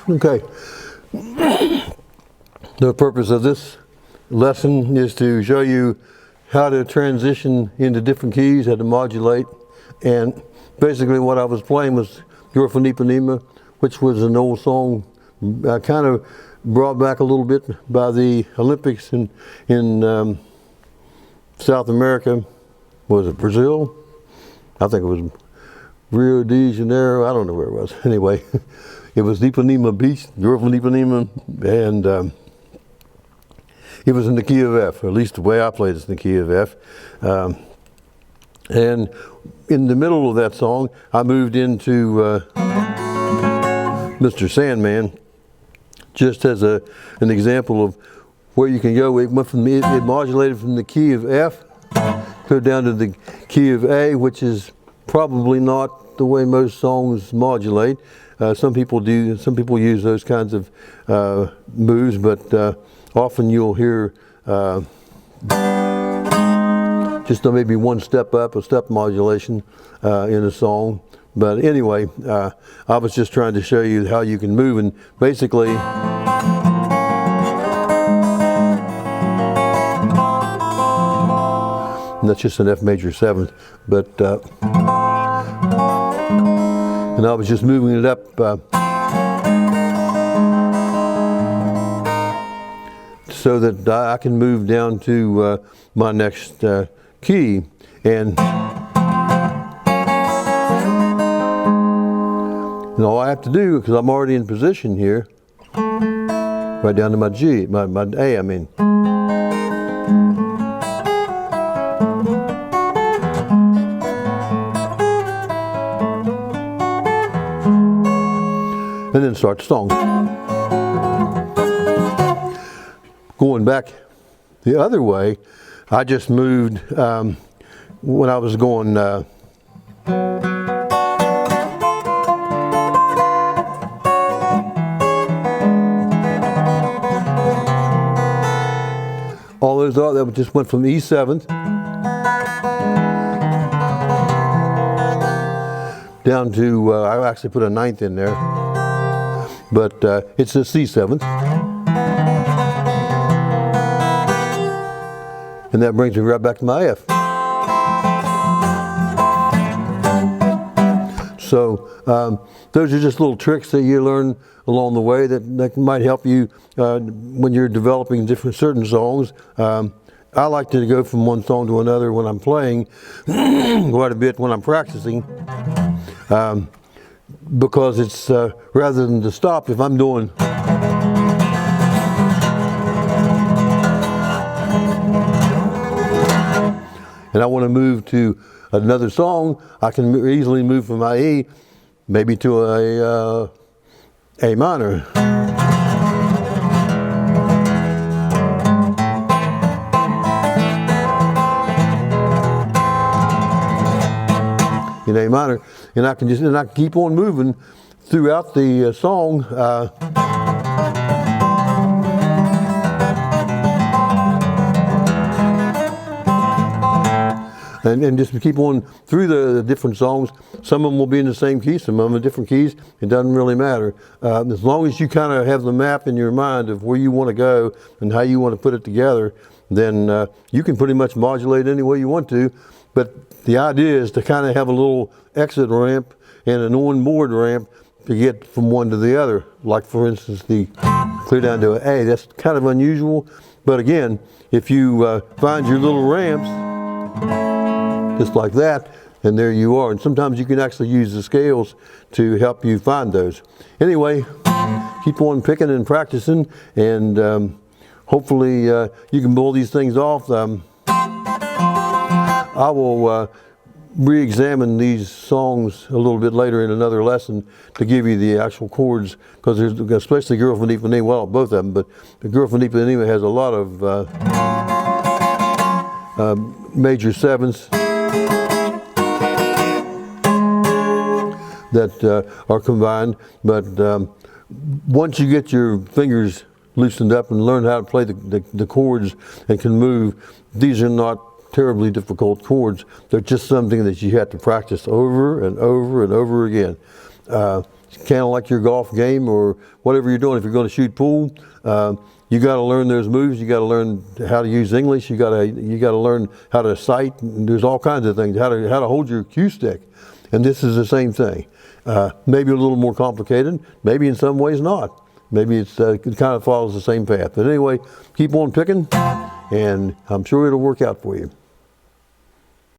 Okay. The purpose of this lesson is to show you how to transition into different keys, how to modulate. And basically what I was playing was Girl from Ipanema, which was an old song kind of brought back a little bit by the Olympics in South America. Was it Brazil? I think it was Rio de Janeiro. I don't know where it was. Anyway, it was Ipanema Beach, Girl from Ipanema, and it was in the key of F, or at least the way I played it's in the key of F. And in the middle of that song, I moved into Mr. Sandman, just as an example of where you can go. It went from it modulated from the key of F, clear down to the key of A, which is probably not the way most songs modulate. Some people do. Some people use those kinds of moves, but often you'll hear just maybe one step up, a step modulation in a song. But anyway, I was just trying to show you how you can move, and basically and that's just an F major 7th, but and I was just moving it up so that I can move down to my next key. And all I have to do, because I'm already in position here, right down to my G, my A, I mean. And then start the song. Going back the other way, I just moved when I was going all those that just went from E7th down to I actually put a 9th in there, but it's a C7th. And that brings me right back to my F. So those are just little tricks that you learn along the way that might help you when you're developing certain songs. I like to go from one song to another when I'm playing quite a bit when I'm practicing, because it's rather than to stop, if I'm doing and I want to move to another song, I can easily move from my E maybe to A minor. In A minor, and I can keep on moving throughout the song. And just keep on through the different songs. Some of them will be in the same key, some of them in different keys. It doesn't really matter. As long as you kind of have the map in your mind of where you want to go and how you want to put it together, then you can pretty much modulate any way you want to. But the idea is to kind of have a little exit ramp and an on-board ramp to get from one to the other. Like, for instance, the clear down to an A. That's kind of unusual. But again, if you find your little ramps, just like that, and there you are. And sometimes you can actually use the scales to help you find those. Anyway, keep on picking and practicing, and hopefully you can pull these things off. I will re-examine these songs a little bit later in another lesson to give you the actual chords, because there's, especially Girl from Ipanema, well, both of them, but the Girl from Ipanema has a lot of major 7ths that are combined. But once you get your fingers loosened up and learn how to play the chords and can move, these are not terribly difficult chords. They're just something that you have to practice over and over and over again. It's kind of like your golf game or whatever you're doing. If you're going to shoot pool, you got to learn those moves. You got to learn how to use English. You got to learn how to sight. And there's all kinds of things. How to hold your cue stick. And this is the same thing. Maybe a little more complicated. Maybe in some ways not. Maybe it kind of follows the same path. But anyway, keep on picking, and I'm sure it'll work out for you.